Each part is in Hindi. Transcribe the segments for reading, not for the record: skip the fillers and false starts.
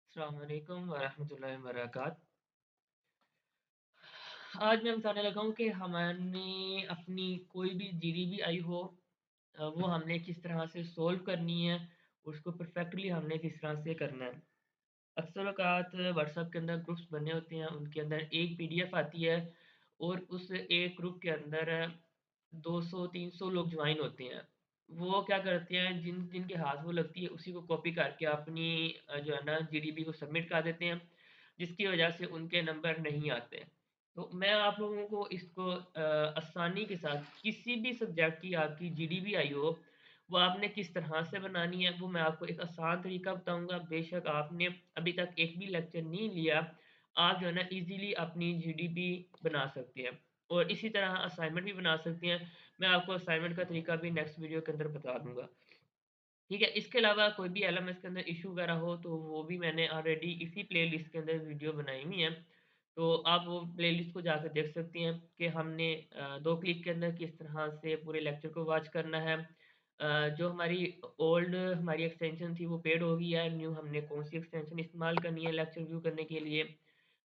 अस्सलाम वालेकुम वरहमतुल्लाहि वबरकात। आज मैं बताने लगा हूँ कि हमने अपनी कोई भी जीडीबी आई हो वो हमने किस तरह से सोल्व करनी है, उसको परफेक्टली हमने किस तरह से करना है। अक्सर औक़ात व्हाट्सएप के अंदर ग्रुप्स बने होते हैं, उनके अंदर एक पीडीएफ आती है और उस एक ग्रुप के अंदर 200-300 लोग जॉइन होते हैं। वो क्या करते हैं जिनके हाथ वो लगती है उसी को कॉपी करके अपनी जो है ना जीडीबी को सबमिट कर देते हैं, जिसकी वजह से उनके नंबर नहीं आते। तो मैं आप लोगों को इसको आसानी के साथ किसी भी सब्जेक्ट की आपकी जीडीबी आई हो, वो आपने किस तरह से बनानी है, वो मैं आपको एक आसान तरीका बताऊँगा। बेशक आपने अभी तक एक भी लेक्चर नहीं लिया, आप जो है ना ईज़िली अपनी जीडीबी बना सकते हैं और इसी तरह असाइनमेंट भी बना सकते हैं। मैं आपको असाइनमेंट का तरीका भी नेक्स्ट वीडियो के अंदर बता दूँगा। ठीक है? इसके अलावा कोई भी एलएमएस के अंदर इश्यू वगैरह हो तो वो भी मैंने ऑलरेडी इसी प्लेलिस्ट के अंदर वीडियो बनाई हुई है। तो आप वो प्लेलिस्ट को जाकर देख सकती हैं कि हमने 2 क्लिक के अंदर किस तरह से पूरे लेक्चर को वॉच करना है। जो हमारी ओल्ड हमारी एक्सटेंशन थी वो पेड हो गई है, न्यू हमने कौन-सी एक्सटेंशन इस्तेमाल करनी है लेक्चर व्यू करने के लिए।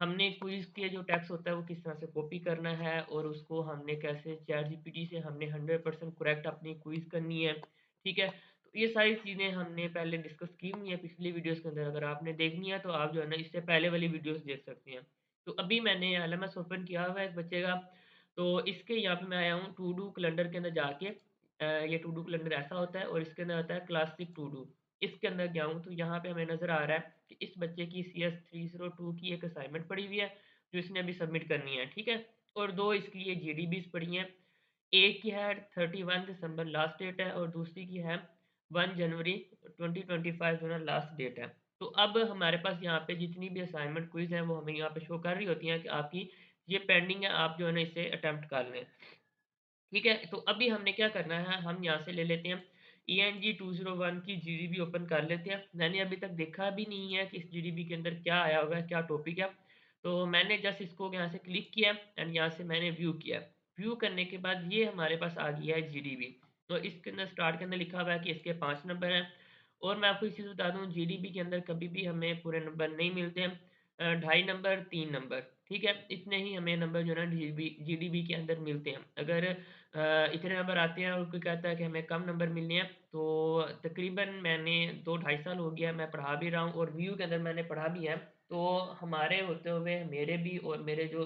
हमने क्विज़ के जो टेक्स्ट होता है वो किस तरह से कॉपी करना है और उसको हमने कैसे चैटजीपीटी से हमने 100% करेक्ट अपनी क्विज़ करनी है। ठीक है? तो ये सारी चीज़ें हमने पहले डिस्कस की हुई हैं पिछली वीडियोज़ के अंदर, अगर आपने देखनी है तो आप जो है ना इससे पहले वाली वीडियोज़ देख सकती हैं। तो अभी मैंने एलएमएस ओपन किया हुआ है एक बच्चे का, तो इसके यहाँ पे मैं आया हूँ टू डू कैलेंडर के अंदर जाके ये टू डू कैलेंडर ऐसा होता है और इसके अंदर आता है क्लासिक टू डू। इसके अंदर गया हूँ तो यहाँ पे हमें नज़र आ रहा है कि इस बच्चे की सीएस 302 की एक असाइनमेंट पड़ी हुई है, जो इसने अभी सबमिट करनी है, ठीक है? और 2 इसकी ये जीडीबीज़ पड़ी हैं। एक की है 31 दिसंबर लास्ट डेट है और दूसरी की है 1 जनवरी 2025 जो है लास्ट डेट है। तो अब हमारे पास यहाँ पे जितनी भी असाइनमेंट क्विज़ हैं, वो हमें यहाँ पे शो कर रही होती हैं कि आपकी ये पेंडिंग है, आप जो है ना इसे अटेम्प्ट कर लें। ठीक है? तो अभी हमने क्या करना है, हम यहाँ से ले लेते हैं ईएनजी 201 की जीडीबी ओपन कर लेते हैं। मैंने अभी तक देखा भी नहीं है कि इस जीडीबी के अंदर क्या आया हुआ है, क्या टॉपिक है। तो मैंने जस्ट इसको यहाँ से क्लिक किया एंड यहाँ से मैंने व्यू किया। व्यू करने के बाद ये हमारे पास आ गया है जीडीबी। तो इसके अंदर स्टार्ट के अंदर लिखा हुआ है कि इसके 5 नंबर हैं और मैं आपको एक चीज़ बता दूँ जीडीबी के अंदर कभी भी हमें पूरे नंबर नहीं मिलते हैं। ढाई नंबर, 3 नंबर, ठीक है? इतने ही हमें नंबर जो है ना जीडीबी के अंदर मिलते हैं। अगर इतने नंबर आते हैं और कोई कहता है कि हमें कम नंबर मिलने हैं, तो तकरीबन मैंने 2 ढाई साल हो गया मैं पढ़ा भी रहा हूँ और व्यू के अंदर मैंने पढ़ा भी है। तो हमारे होते हुए मेरे भी और मेरे जो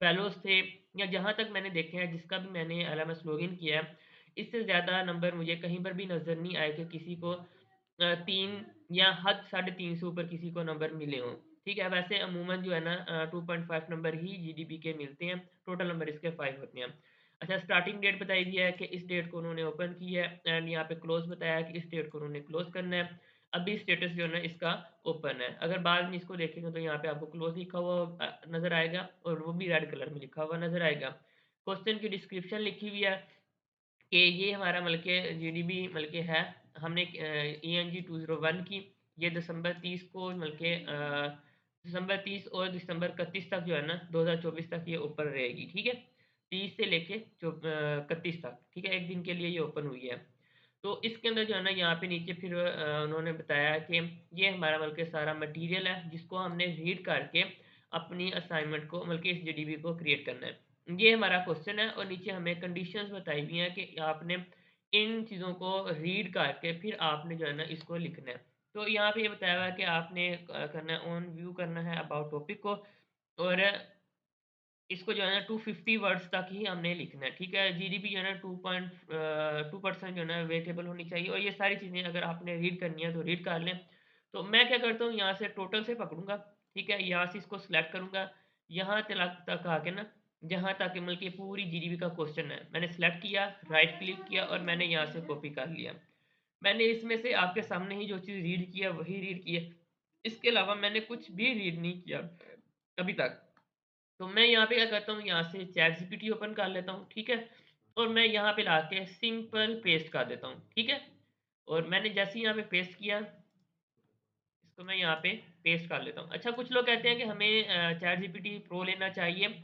फेलोज़ थे या जहाँ तक मैंने देखे हैं जिसका भी मैंने एलएमएस लॉगिन किया है, इससे ज़्यादा नंबर मुझे कहीं पर भी नज़र नहीं आए कि किसी को 3 या हद साढ़े 3 से ऊपर किसी को नंबर मिले हों। ठीक है? वैसे अमूमन जो है ना 2.5 नंबर ही जीडीपी के मिलते हैं, टोटल नंबर इसके 5 होते हैं। अच्छा स्टार्टिंग डेट बताई गई है कि इस डेट को उन्होंने ओपन की है एंड यहाँ पे क्लोज़ बताया है कि इस डेट को उन्होंने क्लोज़ करना है। अभी स्टेटस जो है ना इसका ओपन है। अगर बाद में इसको देखेंगे तो यहाँ पे आपको क्लोज़ लिखा हुआ नज़र आएगा और वो भी रेड कलर में लिखा हुआ नज़र आएगा। क्वेश्चन की डिस्क्रिप्शन लिखी हुई है कि ये हमारा मतलब के जीडीबी मतलब के है। हमने ईएनजी 201 की ये दिसंबर 30 को मतलब के दिसंबर 30 और दिसंबर 31 तक जो है ना 2024 तक ये ओपन रहेगी, ठीक है? 30 से लेके 31 तक, ठीक है? 1 दिन के लिए ये ओपन हुई है। तो इसके अंदर जो है ना यहाँ पे नीचे फिर उन्होंने बताया कि ये हमारा मतलब के सारा मटेरियल है जिसको हमने रीड करके अपनी असाइनमेंट को मतलब कि इस जीडीबी को क्रिएट करना है। ये हमारा क्वेश्चन है और नीचे हमें कंडीशंस बताई हुई हैं कि आपने इन चीज़ों को रीड करके फिर आपने जो है ना इसको लिखना है। तो यहाँ पे ये बताया हुआ है कि आपने करना है ऑन व्यू करना है अबाउट टॉपिक को और इसको जो है ना 250 वर्ड्स तक ही हमने लिखना है, ठीक है? जीडीपी जो है ना 2% जो है ना वेटेबल होनी चाहिए और ये सारी चीज़ें अगर आपने रीड करनी है तो रीड कर लें। तो मैं क्या करता हूँ यहाँ से टोटल से पकड़ूँगा, ठीक है? यहाँ से इसको सिलेक्ट करूँगा, यहाँ तलक तक आके ना जहाँ तक मतलब कि पूरी जीडीपी का क्वेश्चन है, मैंने सिलेक्ट किया, राइट क्लिक किया और मैंने यहाँ से कॉपी कर लिया। मैंने इसमें से आपके सामने ही जो चीज़ रीड की है वही रीड की है। इसके अलावा मैंने कुछ भी रीड नहीं किया अभी तक। तो मैं यहाँ पे क्या करता हूँ, यहाँ से चैटजीपीटी ओपन कर लेता हूँ, ठीक है? और मैं यहाँ पे लाके सिंपल पेस्ट कर देता हूँ, ठीक है? और मैंने जैसे ही यहाँ पे पेस्ट किया, इसको मैं यहाँ पे पेस्ट कर लेता हूँ। अच्छा कुछ लोग कहते हैं कि हमें चैटजीपीटी प्रो लेना चाहिए।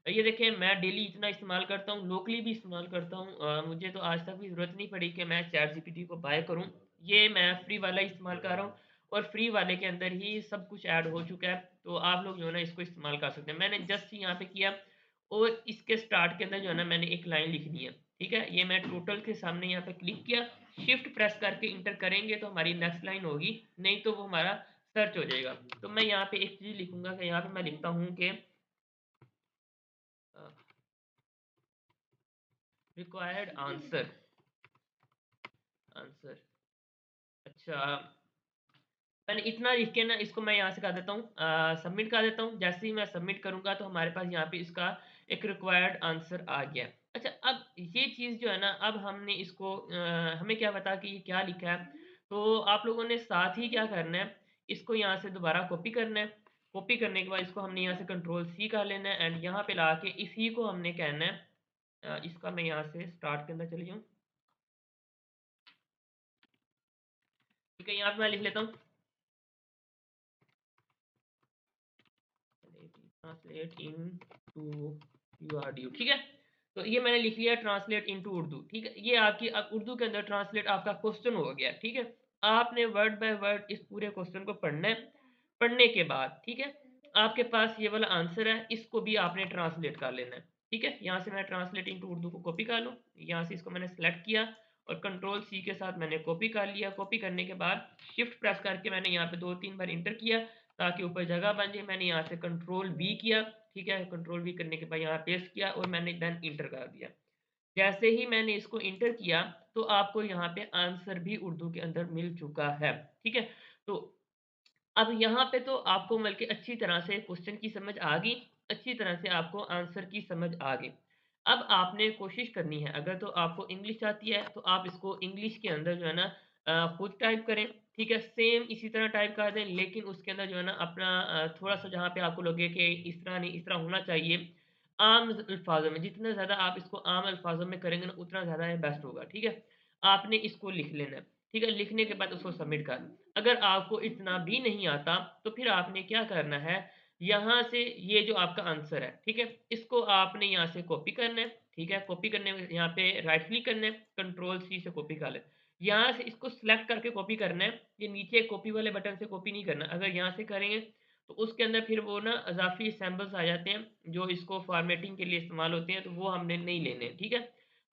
ये देखिए मैं डेली इतना इस्तेमाल करता हूँ, लोकली भी इस्तेमाल करता हूँ। मुझे तो आज तक भी ज़रूरत नहीं पड़ी कि मैं चैटजीपीटी को बाय करूँ। ये मैं फ्री वाला ही इस्तेमाल कर रहा हूँ और फ्री वाले के अंदर ही सब कुछ ऐड हो चुका है, तो आप लोग जो है ना इसको इस्तेमाल कर सकते हैं। मैंने जस्ट यहाँ पे किया और इसके स्टार्ट के अंदर जो है ना मैंने एक लाइन लिखनी है, ठीक है। ये मैं टोटल के सामने यहाँ पे क्लिक किया, शिफ्ट प्रेस करके इंटर करेंगे तो हमारी नेक्स्ट लाइन होगी, नहीं तो वो हमारा सर्च हो जाएगा। तो मैं यहाँ पे एक चीज़ लिखूंगा कि यहाँ पे मैं लिखता हूँ कि रिक्वायर्ड आंसर आंसर। अच्छा, मैंने इतना लिख के ना इसको मैं यहाँ से कर देता हूँ, सबमिट कर देता हूँ। जैसे ही मैं सबमिट करूँगा तो हमारे पास यहाँ पे इसका एक रिक्वायर्ड आंसर आ गया। अच्छा, अब ये चीज़ जो है ना, अब हमने इसको हमें क्या पता कि ये क्या लिखा है, तो आप लोगों ने साथ ही क्या करना है, इसको यहाँ से दोबारा कॉपी करना है। कॉपी करने के बाद इसको हमने यहाँ से कंट्रोल सी कर लेना है एंड यहाँ पे ला के इसी को हमने कहना है, इसका मैं यहाँ से स्टार्ट के अंदर चली जाऊँ, ठीक है। यहाँ पे मैं लिख लेता हूँ ट्रांसलेट इन टू यूआरडू, ठीक है। तो ये मैंने लिख लिया ट्रांसलेट इनटू उर्दू, ठीक है। ये आपकी अब उर्दू के अंदर ट्रांसलेट आपका क्वेश्चन हो गया, ठीक है। आपने वर्ड बाय वर्ड इस पूरे क्वेश्चन को पढ़ना है। पढ़ने के बाद, ठीक है, आपके पास ये वाला आंसर है, इसको भी आपने ट्रांसलेट कर लेना है, ठीक है। यहाँ से मैं ट्रांसलेट इनटू उर्दू को कॉपी कर लूँ, यहाँ से इसको मैंने सेलेक्ट किया और कंट्रोल सी के साथ मैंने कॉपी कर लिया। कॉपी करने के बाद शिफ्ट प्रेस करके मैंने यहाँ पे 2-3 बार इंटर किया ताकि ऊपर जगह बन जाए। मैंने यहाँ से कंट्रोल वी किया, ठीक है। कंट्रोल वी करने के बाद यहाँ पेस्ट किया और मैंने देन इंटर कर दिया। जैसे ही मैंने इसको इंटर किया तो आपको यहाँ पे आंसर भी उर्दू के अंदर मिल चुका है, ठीक है। तो अब यहाँ पे तो आपको बल्कि अच्छी तरह से क्वेश्चन की समझ आ गई, अच्छी तरह से आपको आंसर की समझ आ गई। अब आपने कोशिश करनी है, अगर तो आपको इंग्लिश आती है तो आप इसको इंग्लिश के अंदर जो है ना खुद टाइप करें, ठीक है। सेम इसी तरह टाइप कर दें, लेकिन उसके अंदर जो है ना अपना थोड़ा सा जहाँ पे आपको लगे कि इस तरह नहीं, इस तरह होना चाहिए, आम अल्फाजों में, जितना ज़्यादा आप इसको आम अल्फाजों में करेंगे ना उतना ज़्यादा ये बेस्ट होगा, ठीक है। आपने इसको लिख लेना है, ठीक है। लिखने के बाद उसको सबमिट कर। अगर आपको इतना भी नहीं आता तो फिर आपने क्या करना है, यहाँ से ये जो आपका आंसर है, ठीक है, इसको आपने यहाँ से कॉपी करना है, ठीक है। कॉपी करने में यहाँ पे राइट क्लिक करना है, कंट्रोल सी से कॉपी कर ले। यहाँ से इसको सिलेक्ट करके कॉपी करना है, ये नीचे कॉपी वाले बटन से कॉपी नहीं करना। अगर यहाँ से करेंगे तो उसके अंदर फिर वो ना इजाफी सिंबल्स आ जाते हैं जो इसको फॉर्मेटिंग के लिए इस्तेमाल होते हैं, तो वो हमने नहीं लेने, ठीक है।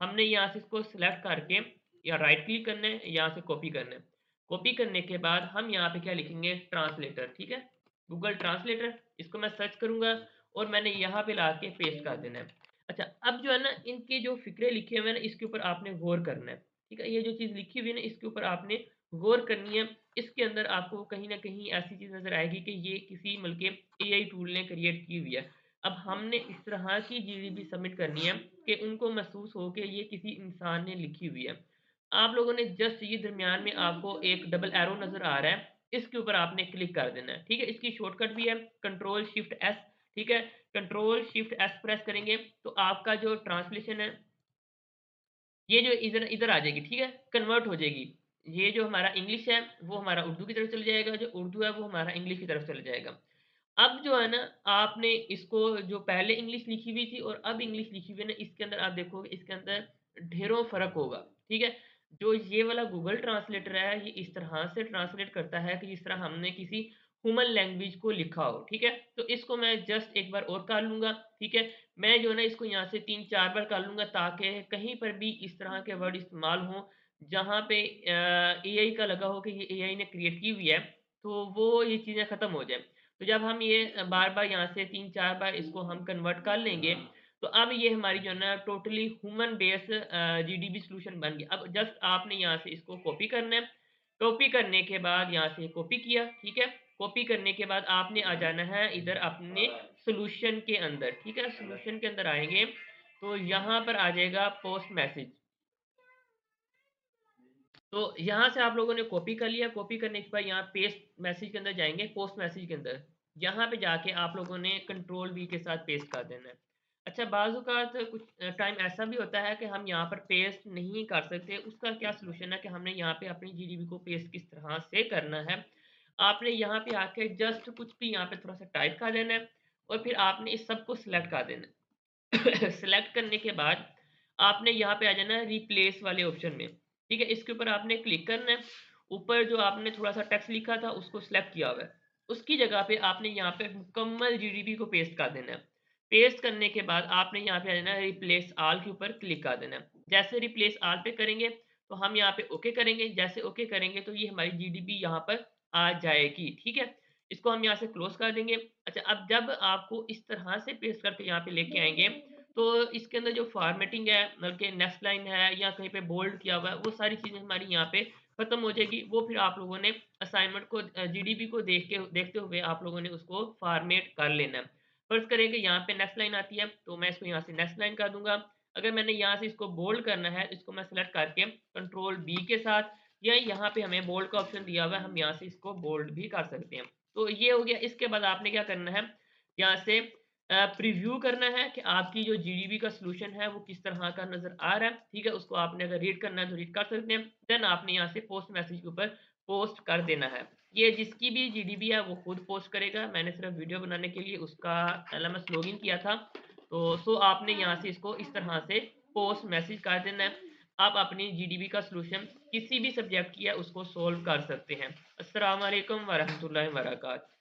हमने यहाँ से इसको सिलेक्ट करके या राइट क्लिक करना है, यहाँ से कॉपी करना है। कॉपी करने के बाद हम यहाँ पे क्या लिखेंगे, ट्रांसलेटर, ठीक है। गूगल ट्रांसलेटर, इसको मैं सर्च करूंगा और मैंने यहाँ पे ला के पेस्ट कर देना है। अच्छा, अब जो है ना इनके जो फिक्रे लिखे हुए हैं ना, इसके ऊपर आपने गौर करना है, ठीक है। ये जो चीज़ लिखी हुई है ना, इसके ऊपर आपने गौर करनी है। इसके अंदर आपको कहीं ना कहीं ऐसी चीज़ नज़र आएगी कि ये किसी बल्कि एआई टूल ने क्रिएट की हुई है। अब हमने इस तरह की जीडीबी सबमिट करनी है कि उनको महसूस हो कि ये किसी इंसान ने लिखी हुई है। आप लोगों ने जस्ट ये दरमियान में आपको एक डबल एरो नज़र आ रहा है, इसके ऊपर आपने क्लिक कर देना है, ठीक है। इसकी शॉर्टकट भी है कंट्रोल शिफ्ट एस, ठीक है। कंट्रोल शिफ्ट एस प्रेस करेंगे तो आपका जो ट्रांसलेशन है ये जो इधर इधर आ जाएगी, ठीक है, कन्वर्ट हो जाएगी। ये जो हमारा इंग्लिश है वो हमारा उर्दू की तरफ चले जाएगा, जो उर्दू है वो हमारा इंग्लिश की तरफ चले जाएगा। अब जो है ना आपने इसको, जो पहले इंग्लिश लिखी हुई थी और अब इंग्लिश लिखी हुई है ना, इसके अंदर आप देखोगे इसके अंदर ढेरों फ़र्क होगा, ठीक है। जो ये वाला गूगल ट्रांसलेटर है ये इस तरह से ट्रांसलेट करता है कि जिस तरह हमने किसी ह्यूमन लैंग्वेज को लिखा हो, ठीक है। तो इसको मैं जस्ट एक बार और कर लूँगा, ठीक है। मैं जो है ना इसको यहाँ से 3-4 बार कर लूँगा ताकि कहीं पर भी इस तरह के वर्ड इस्तेमाल हों जहाँ पे एआई का लगा हो कि ये एआई ने क्रिएट की हुई है, तो वो ये चीज़ें ख़त्म हो जाएँ। तो जब हम ये बार-बार यहाँ से 3-4 बार इसको हम कन्वर्ट कर लेंगे, तो अब ये हमारी जो है ना totally human base GDB solution बन गया। अब जस्ट आपने यहाँ से इसको कॉपी करना है। कॉपी करने के बाद यहाँ से कॉपी किया, ठीक है। कॉपी करने के बाद आपने आ जाना है इधर अपने सॉल्यूशन के अंदर, ठीक है। सॉल्यूशन के अंदर आएँगे, तो यहाँ पर आ जाएगा पोस्ट मैसेज। तो यहाँ से आप लोगों ने कॉपी कर लिया, कॉपी करने के बाद यहाँ पेस्ट मैसेज के अंदर जाएँगे, पोस्ट मैसेज के अंदर। यहाँ पे जाके आप लोगों ने कंट्रोल वी के साथ पेस्ट कर देना है। अच्छा, बाज़ औक़ात कुछ टाइम ऐसा भी होता है कि हम यहाँ पर पेस्ट नहीं कर सकते, उसका क्या सॉल्यूशन है कि हमने यहाँ पे अपनी जीडीबी को पेस्ट किस तरह से करना है। आपने यहाँ पे आके जस्ट कुछ भी यहाँ पे थोड़ा-सा टाइप कर देना है और फिर आपने इस सब को सिलेक्ट कर देना है। सेलेक्ट करने के बाद आपने यहाँ पे आ जाना है रिप्लेस वाले ऑप्शन में, ठीक है। इसके ऊपर आपने क्लिक करना है। ऊपर जो आपने थोड़ा-सा टेक्स्ट लिखा था उसको सिलेक्ट किया हुआ है। उसकी जगह पे आपने यहाँ पे मुकम्मल जीडीबी को पेस्ट कर देना है। पेस्ट करने के बाद आपने यहाँ पे आ जाना है रिप्लेस ऑल के ऊपर क्लिक कर देना है। जैसे रिप्लेस ऑल पे करेंगे तो हम यहाँ पे ओके करेंगे, जैसे ओके करेंगे तो ये हमारी जीडीबी यहाँ पर आ जाएगी, ठीक है? इसको हम यहाँ से क्लोज़ कर देंगे। अच्छा, अब जब आपको इस तरह से पेस्ट करके यहाँ पे लेके आएँगे, तो इसके अंदर जो फ़ॉर्मेटिंग है, मतलब कि नेक्स्ट लाइन है या कहीं पे बोल्ड किया हुआ है, वो सारी चीज़ें हमारी यहाँ पे खत्म हो जाएगी। वो फिर आप लोगों ने असाइनमेंट को जीडीपी को देखते हुए आप लोगों ने उसको फ़ॉर्मेट कर लेना है। फ़र्ज़ करें कि यहाँ पे नेक्स्ट लाइन आती है, तो मैं इसको यहाँ से नेक्स्ट लाइन कर दूँगा। अगर मैंने यहाँ से इसको बोल्ड करना है, इसको मैं सेलेक्ट करके कंट्रोल बी के साथ, या यहाँ पे हमें बोल्ड का ऑप्शन दिया हुआ है, हम यहाँ से इसको बोल्ड भी कर सकते हैं। तो ये हो गया। इसके बाद आपने क्या करना है, यहाँ से प्रीव्यू करना है कि आपकी जो जीडीबी का सॉल्यूशन है वो किस तरह का नज़र आ रहा है, ठीक है? उसको आपने अगर रीड करना है तो रीड कर सकते हैं। देन आपने यहाँ से पोस्ट मैसेज के ऊपर पोस्ट कर देना है। ये जिसकी भी जीडीबी है वो खुद पोस्ट करेगा। मैंने सिर्फ वीडियो बनाने के लिए उसका एलएमएस लॉगिन किया था। तो आपने यहाँ से इसको इस तरह से पोस्ट मैसेज कर देना है। आप अपनी जीडीबी का सॉल्यूशन किसी भी सब्जेक्ट की है उसको सॉल्व कर सकते हैं। अस्सलाम वालेकुम व रहमतुल्लाहि व बरकातहू।